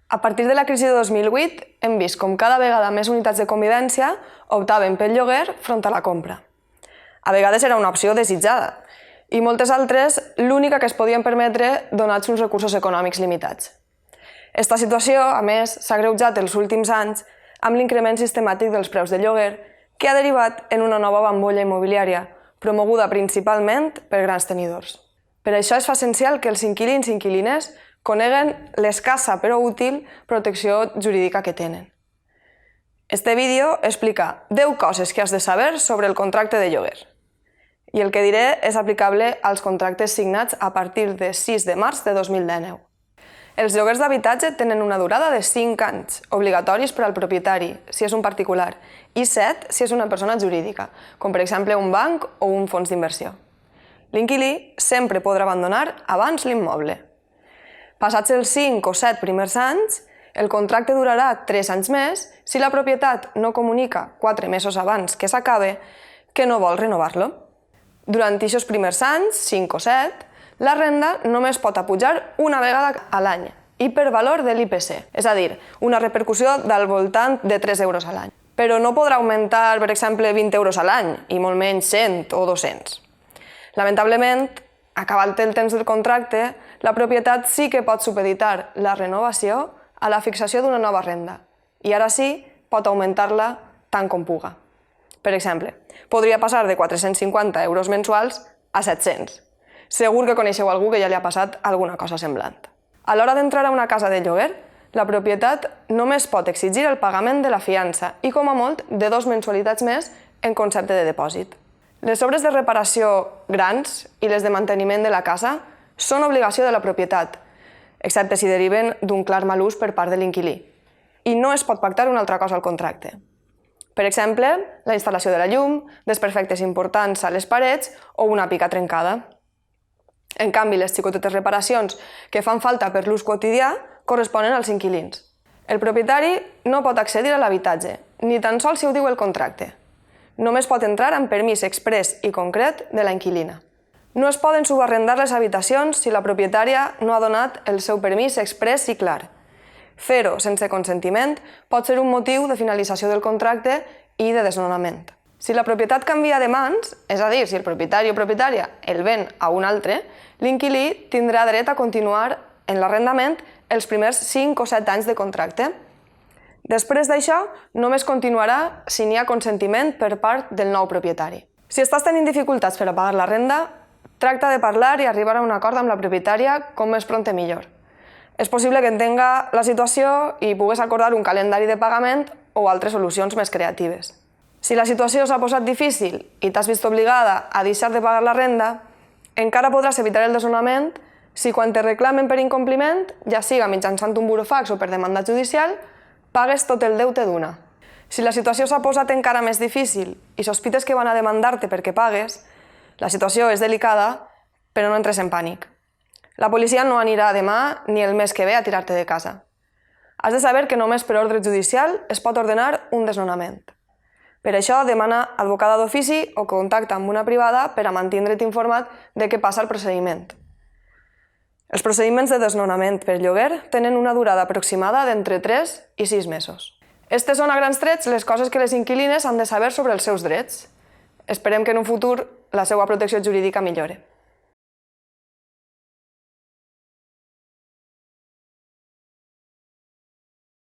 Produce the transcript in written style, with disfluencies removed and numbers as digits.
A partir de la crisi de 2008 hem vist com cada vegada més unitats de convivència optaven pel lloguer front a la compra. A vegades era una opció desitjada i moltes altres l'única que es podien permetre donats uns recursos econòmics limitats. Esta situació, a més, s'ha agreujat els últims anys amb l'increment sistemàtic dels preus de lloguer que ha derivat en una nova bombolla immobiliària promoguda principalment per grans tenidors. Per això es fa essencial que els inquilins i inquilines coneguen l'escassa però útil protecció jurídica que tenen. Este vídeo explica 10 coses que has de saber sobre el contracte de lloguer. I el que diré és aplicable als contractes signats a partir de 6 de març de 2019. Els lloguers d'habitatge tenen una durada de 5 anys, obligatoris per al propietari, si és un particular, i 7 si és una persona jurídica, com per exemple un banc o un fons d'inversió. L'inquilí sempre podrà abandonar abans l'immoble. Passats els 5 o 7 primers anys, el contracte durarà 3 anys més si la propietat no comunica 4 mesos abans que s'acabe que no vol renovar-lo. Durant aquests primers anys, 5 o 7, la renda només pot pujar una vegada a l'any i per valor de l'IPC, és a dir, una repercussió del voltant de 3 euros a l'any. Però no podrà augmentar, per exemple, 20 euros a l'any i molt menys 100 o 200. Lamentablement, acabat el temps del contracte, la propietat sí que pot supeditar la renovació a la fixació d'una nova renda i ara sí pot augmentar-la tant com puga. Per exemple, podria passar de 450 euros mensuals a 700. Segur que coneixeu algú que ja li ha passat alguna cosa semblant. A l'hora d'entrar a una casa de lloguer, la propietat només pot exigir el pagament de la fiança i, com a molt, de 2 mensualitats més en concepte de depòsit. Les obres de reparació grans i les de manteniment de la casa són obligació de la propietat, excepte si deriven d'un clar mal ús per part de l'inquilí, i no es pot pactar una altra cosa al contracte. Per exemple, la instal·lació de la llum, desperfectes importants a les parets o una pica trencada. En canvi, les xicotetes reparacions que fan falta per l'ús quotidià corresponen als inquilins. El propietari no pot accedir a l'habitatge, ni tan sols si ho diu el contracte. Només pot entrar amb permís exprés i concret de la inquilina. No es poden subarrendar les habitacions si la propietària no ha donat el seu permís exprés i clar. Fer-ho sense consentiment pot ser un motiu de finalització del contracte i de desnonament. Si la propietat canvia de mans, és a dir, si el propietari o propietària el ven a un altre, l'inquilí tindrà dret a continuar en l'arrendament els primers 5 o 7 anys de contracte. Després d'això, només continuarà si n'hi ha consentiment per part del nou propietari. Si estàs tenint dificultats per a pagar la renda, tracta de parlar i arribar a un acord amb la propietària com més pront millor. És possible que entenga la situació i pugues acordar un calendari de pagament o altres solucions més creatives. Si la situació s'ha posat difícil i t'has vist obligada a deixar de pagar la renda, encara podràs evitar el desnonament si quan te reclamen per incompliment, ja siga mitjançant un burofax o per demanda judicial, pagues tot el deute d'una. Si la situació s'ha posat encara més difícil i sospites que van a demandar-te perquè pagues, la situació és delicada, però no entres en pànic. La policia no anirà demà ni el mes que ve a tirar-te de casa. Has de saber que només per ordre judicial es pot ordenar un desnonament. Per això, demana advocada d'ofici o contacta amb una privada per a mantindre't informat de què passa el procediment. Els procediments de desnonament per lloguer tenen una durada aproximada d'entre 3 i 6 mesos. Estes són a grans trets les coses que les inquilines han de saber sobre els seus drets. Esperem que en un futur la seva protecció jurídica millore.